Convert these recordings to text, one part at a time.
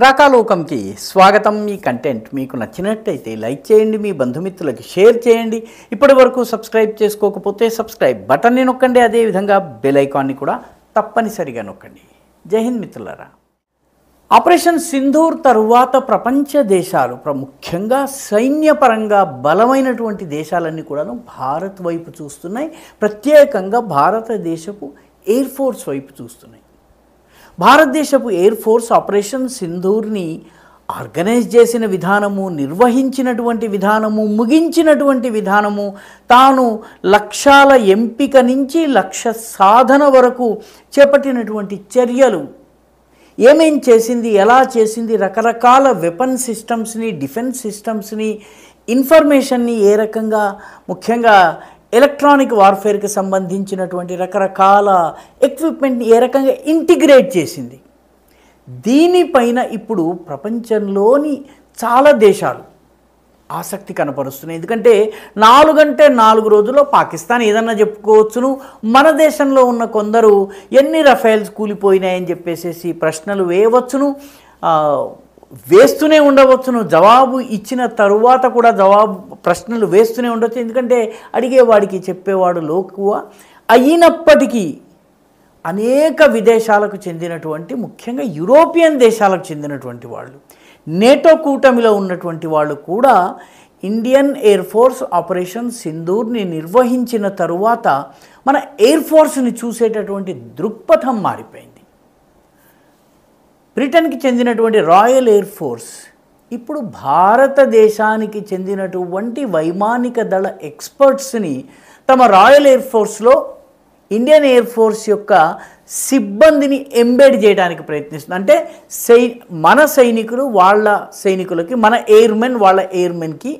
రాకాలోకంకి స్వాగతం. మీ కంటెంట్ మీకు నచ్చినట్టయితే లైక్ చేయండి, మీ బంధుమిత్రులకి షేర్ చేయండి. ఇప్పటి వరకు సబ్స్క్రైబ్ చేసుకోకపోతే సబ్స్క్రైబ్ బటన్ని నొక్కండి, అదేవిధంగా బెల్ ఐకాన్ని కూడా తప్పనిసరిగా నొక్కండి. జై హింద్ మిత్రులారా. ఆపరేషన్ సింధూర్ తరువాత ప్రపంచ దేశాలు, ముఖ్యంగా సైన్యపరంగా బలమైనటువంటి దేశాలన్నీ కూడాను భారత్ వైపు చూస్తున్నాయి. ప్రత్యేకంగా భారతదేశపు ఎయిర్ ఫోర్స్ వైపు చూస్తున్నాయి. భారతదేశపు ఎయిర్ ఫోర్స్ ఆపరేషన్ సింధూర్ని ఆర్గనైజ్ చేసిన విధానము, నిర్వహించినటువంటి విధానము, ముగించినటువంటి విధానము, తాను లక్ష్యాల ఎంపిక నుంచి లక్ష్య సాధన వరకు చేపట్టినటువంటి చర్యలు, ఏమేం చేసింది, ఎలా చేసింది, రకరకాల వెపన్ సిస్టమ్స్ని, డిఫెన్స్ సిస్టమ్స్ని, ఇన్ఫర్మేషన్ని ఏ రకంగా, ముఖ్యంగా ఎలక్ట్రానిక్ వార్ఫేర్కి సంబంధించినటువంటి రకరకాల ఎక్విప్మెంట్ని ఏ రకంగా ఇంటిగ్రేట్ చేసింది, దీనిపైన ఇప్పుడు ప్రపంచంలోని చాలా దేశాలు ఆసక్తి కనపరుస్తున్నాయి. ఎందుకంటే 4 రోజుల్లో పాకిస్తాన్ ఏదన్నా చెప్పుకోవచ్చును, మన దేశంలో ఉన్న కొందరు ఎన్ని రఫేల్స్ కూలిపోయినాయని చెప్పేసి ప్రశ్నలు వేయవచ్చును, వేస్తూనే ఉండవచ్చును. జవాబు ఇచ్చిన తరువాత కూడా ప్రశ్నలు వేస్తూనే ఉండవచ్చు. ఎందుకంటే అడిగేవాడికి చెప్పేవాడు లోకువ. అయినప్పటికీ అనేక విదేశాలకు చెందినటువంటి, ముఖ్యంగా యూరోపియన్ దేశాలకు చెందినటువంటి వాళ్ళు, నేటో కూటమిలో ఉన్నటువంటి వాళ్ళు కూడా ఇండియన్ ఎయిర్ ఫోర్స్ ఆపరేషన్ సింధూర్ని నిర్వహించిన తరువాత మన ఎయిర్ ఫోర్స్ని చూసేటటువంటి దృక్పథం మారిపోయింది. బ్రిటన్కి చెందినటువంటి రాయల్ ఎయిర్ ఫోర్స్ ఇప్పుడు భారతదేశానికి చెందినటువంటి వైమానిక దళ ఎక్స్పర్ట్స్ని తమ రాయల్ ఎయిర్ ఫోర్స్లో ఇండియన్ ఎయిర్ ఫోర్స్ యొక్క సిబ్బందిని ఎంబెడ్ చేయడానికి ప్రయత్నిస్తుంది. అంటే మన సైనికులు వాళ్ళ సైనికులకి, మన ఎయిర్మెన్ వాళ్ళ ఎయిర్మెన్కి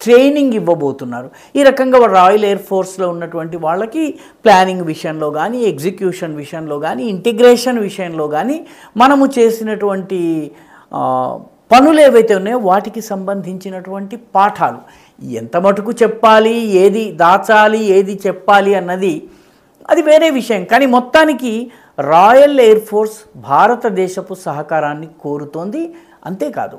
ట్రైనింగ్ ఇవ్వబోతున్నారు. ఈ రకంగా రాయల్ ఎయిర్ ఫోర్స్లో ఉన్నటువంటి వాళ్ళకి ప్లానింగ్ విషయంలో కానీ, ఎగ్జిక్యూషన్ విషయంలో కానీ, ఇంటిగ్రేషన్ విషయంలో కానీ, మనము చేసినటువంటి పనులు ఏవైతే ఉన్నాయో వాటికి సంబంధించినటువంటి పాఠాలు ఎంత మటుకు చెప్పాలి, ఏది దాచాలి, ఏది చెప్పాలి అన్నది అది వేరే విషయం. కానీ మొత్తానికి రాయల్ ఎయిర్ ఫోర్స్ భారతదేశపు సహకారాన్ని కోరుతోంది. అంతేకాదు,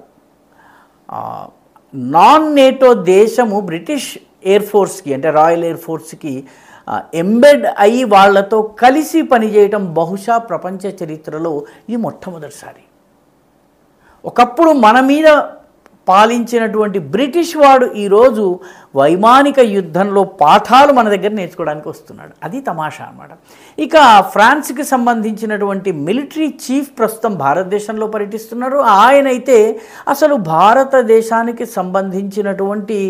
నాన్ నేటో దేశము బ్రిటిష్ ఎయిర్ ఫోర్స్కి, అంటే రాయల్ ఎయిర్ ఫోర్స్కి ఎంబెడ్ అయ్యి వాళ్లతో కలిసి పనిచేయటం బహుశా ప్రపంచ చరిత్రలో ఇది మొట్టమొదటిసారి. ఒకప్పుడు మన మీద పాలించినటువంటి బ్రిటిష్ వాడు ఈరోజు వైమానిక యుద్ధంలో పాఠాలు మన దగ్గర నేర్చుకోవడానికి వస్తున్నాడు. అది తమాషా అన్నమాట. ఇక ఫ్రాన్స్కి సంబంధించినటువంటి మిలిటరీ చీఫ్ ప్రస్తుతం భారతదేశంలో పర్యటిస్తున్నారు. ఆయనైతే అసలు భారతదేశానికి సంబంధించినటువంటి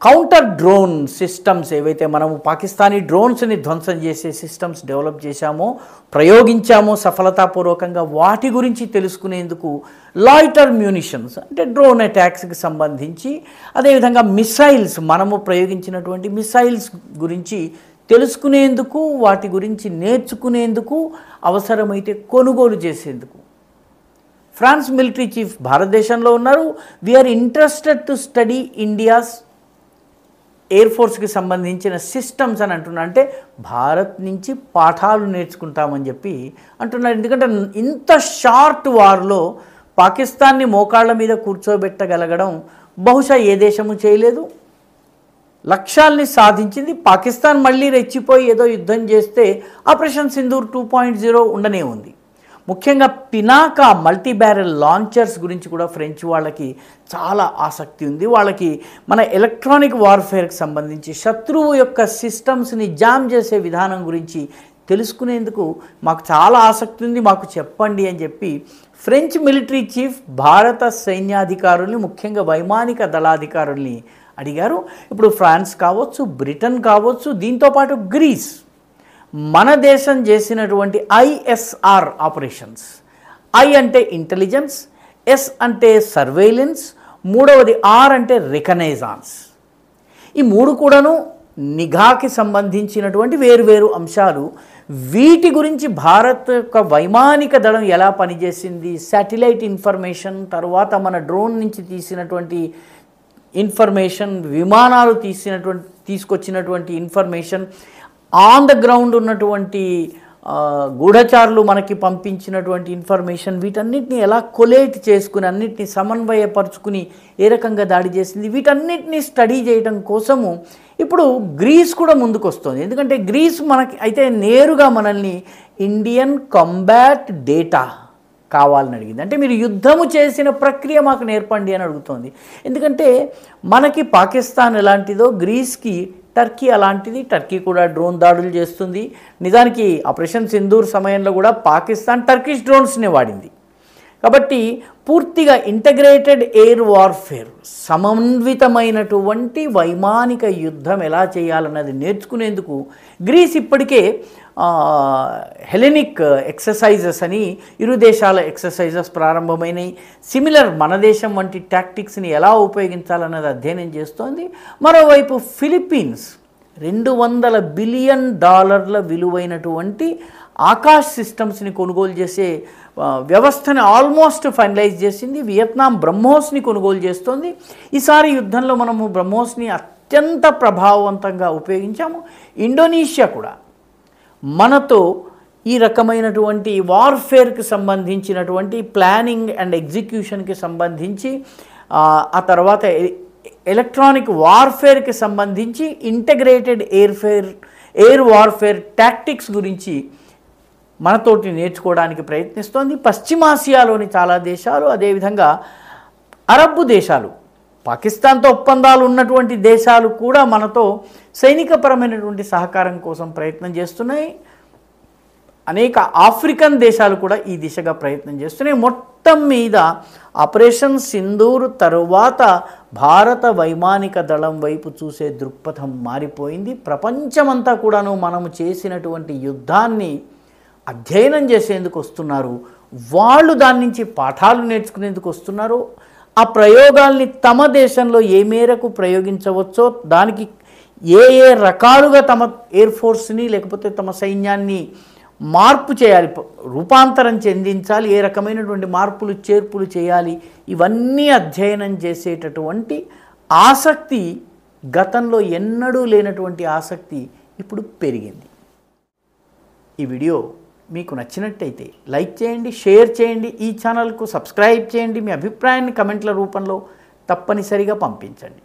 కౌంటర్ డ్రోన్ సిస్టమ్స్ ఏవైతే మనము పాకిస్తానీ డ్రోన్స్ని ధ్వంసం చేసే సిస్టమ్స్ డెవలప్ చేశామో, ప్రయోగించామో సఫలతాపూర్వకంగా, వాటి గురించి తెలుసుకునేందుకు లాయిటర్ మ్యూనిషన్స్ అంటే డ్రోన్ అటాక్స్కి సంబంధించి, అదేవిధంగా మిసైల్స్, మనము ప్రయోగించినటువంటి మిసైల్స్ గురించి తెలుసుకునేందుకు, వాటి గురించి నేర్చుకునేందుకు, అవసరమైతే కొనుగోలు చేసేందుకు ఫ్రాన్స్ మిలిటరీ చీఫ్ భారతదేశంలో ఉన్నారు. We're interested to study India's air ఫోర్స్కి సంబంధించిన సిస్టమ్స్ అని అంటున్నారు. అంటే భారత్ నుంచి పాఠాలు నేర్చుకుంటామని చెప్పి అంటున్నారు. ఎందుకంటే ఇంత షార్ట్ వార్లో పాకిస్తాన్ని మోకాళ్ళ మీద కూర్చోబెట్టగలగడం బహుశా ఏ దేశము చేయలేదు. లక్ష్యాల్ని సాధించింది. పాకిస్తాన్ మళ్ళీ రెచ్చిపోయి ఏదో యుద్ధం చేస్తే ఆపరేషన్ సింధూర్ 2.0 ఉండనే ఉంది. ముఖ్యంగా పినాకా మల్టీ బ్యారెల్ లాంచర్స్ గురించి కూడా ఫ్రెంచ్ వాళ్ళకి చాలా ఆసక్తి ఉంది. వాళ్ళకి మన ఎలక్ట్రానిక్ వార్ఫేర్కి సంబంధించి శత్రువు యొక్క సిస్టమ్స్ని జామ్ చేసే విధానం గురించి తెలుసుకునేందుకు మాకు చాలా ఆసక్తి ఉంది, మాకు చెప్పండి అని చెప్పి ఫ్రెంచ్ మిలిటరీ చీఫ్ భారత సైన్యాధికారుల్ని, ముఖ్యంగా వైమానిక దళాధికారుల్ని అడిగారు. ఇప్పుడు ఫ్రాన్స్ కావచ్చు, బ్రిటన్ కావచ్చు, దీంతోపాటు గ్రీస్, మన దేశం చేసినటువంటి ఐఎస్ఆర్ ఆపరేషన్స్, ఐ అంటే ఇంటెలిజెన్స్, ఎస్ అంటే సర్వేలెన్స్, మూడవది ఆర్ అంటే రికనైజాన్స్. ఈ మూడు కూడాను నిఘాకి సంబంధించినటువంటి వేరువేరు అంశాలు. వీటి గురించి భారత్ యొక్క వైమానిక దళం ఎలా పనిచేసింది, శాటిలైట్ ఇన్ఫర్మేషన్, తర్వాత మన డ్రోన్ నుంచి తీసినటువంటి ఇన్ఫర్మేషన్, విమానాలు తీసుకొచ్చినటువంటి ఇన్ఫర్మేషన్, ఆన్ ద గ్రౌండ్ ఉన్నటువంటి గూఢచారులు మనకి పంపించినటువంటి ఇన్ఫర్మేషన్ వీటన్నిటిని ఎలా కొలేట్ చేసుకుని అన్నిటిని సమన్వయపరుచుకుని ఏ రకంగా దాడి చేసింది వీటన్నిటిని స్టడీ చేయడం కోసము ఇప్పుడు గ్రీస్ కూడా ముందుకు వస్తుంది. ఎందుకంటే గ్రీస్ మనకి అయితే నేరుగా మనల్ని ఇండియన్ కాంబాట్ డేటా కావాలని అడిగింది. అంటే మీరు యుద్ధము చేసిన ప్రక్రియ మాకు నేర్పండి అని అడుగుతోంది. ఎందుకంటే మనకి పాకిస్తాన్ ఎలాంటిదో గ్రీస్కి టర్కీ అలాంటిది. టర్కీ కూడా డ్రోన్ దాడులు చేస్తుంది. నిజానికి ఆపరేషన్ సింధూర్ సమయంలో కూడా పాకిస్తాన్ టర్కిష్ డ్రోన్స్నే వాడింది. కాబట్టి పూర్తిగా ఇంటగ్రేటెడ్ ఎయిర్ వార్ఫేర్ సమన్వితమైనటువంటి వైమానిక యుద్ధం ఎలా చేయాలన్నది నేర్చుకునేందుకు గ్రీస్ ఇప్పటికే హెలెనిక్ ఎక్సర్సైజెస్ అని ఇరు దేశాల ఎక్సర్సైజెస్ ప్రారంభమైనవి. సిమిలర్ మన దేశం వంటి టాక్టిక్స్ని ఎలా ఉపయోగించాలన్నది అధ్యయనం చేస్తోంది. మరోవైపు ఫిలిప్పీన్స్ $200 బిలియన్ విలువైనటువంటి ఆకాశ్ సిస్టమ్స్ని కొనుగోలు చేసే వ్యవస్థని ఆల్మోస్ట్ ఫైనలైజ్ చేసింది. వియత్నాం బ్రహ్మోస్ని కొనుగోలు చేస్తోంది. ఈసారి యుద్ధంలో మనము బ్రహ్మోస్ని అత్యంత ప్రభావవంతంగా ఉపయోగించాము. ఇండోనేషియా కూడా మనతో ఈ రకమైనటువంటి వార్ఫేర్కి సంబంధించినటువంటి ప్లానింగ్ అండ్ ఎగ్జిక్యూషన్కి సంబంధించి ఆ తర్వాత ఎలక్ట్రానిక్ వార్ఫేర్కి సంబంధించి ఇంటగ్రేటెడ్ ఎయిర్ వార్ఫేర్ టాక్టిక్స్ గురించి మనతోటి నేర్చుకోవడానికి ప్రయత్నిస్తోంది. పశ్చిమాసియాలోని చాలా దేశాలు, అదేవిధంగా అరబ్బు దేశాలు, పాకిస్తాన్తో ఒప్పందాలు ఉన్నటువంటి దేశాలు కూడా మనతో సైనికపరమైనటువంటి సహకారం కోసం ప్రయత్నం చేస్తున్నాయి. అనేక ఆఫ్రికన్ దేశాలు కూడా ఈ దిశగా ప్రయత్నం చేస్తున్నాయి. మొత్తం మీద ఆపరేషన్ సింధూర్ తరువాత భారత వైమానిక దళం వైపు చూసే దృక్పథం మారిపోయింది. ప్రపంచమంతా కూడాను మనము చేసినటువంటి యుద్ధాన్ని అధ్యయనం చేసేందుకు వస్తున్నారు. వాళ్ళు దాని నుంచి పాఠాలు నేర్చుకునేందుకు వస్తున్నారు. ఆ ప్రయోగాల్ని తమ దేశంలో ఏ మేరకు ప్రయోగించవచ్చో, దానికి ఏ రకాలుగా తమ ఎయిర్ ఫోర్స్ని లేకపోతే తమ సైన్యాన్ని మార్పు చేయాలి, రూపాంతరం చెందించాలి, ఏ రకమైనటువంటి మార్పులు చేర్పులు చేయాలి, ఇవన్నీ అధ్యయనం చేసేటటువంటి ఆసక్తి గతంలో ఎన్నడూ లేనటువంటి ఆసక్తి ఇప్పుడు పెరిగింది. ఈ వీడియో మీకు నచ్చినట్టయితే లైక్ చేయండి, షేర్ చేయండి, ఈ ఛానల్కు సబ్స్క్రైబ్ చేయండి. మీ అభిప్రాయాన్ని కమెంట్ల రూపంలో తప్పనిసరిగా పంపించండి.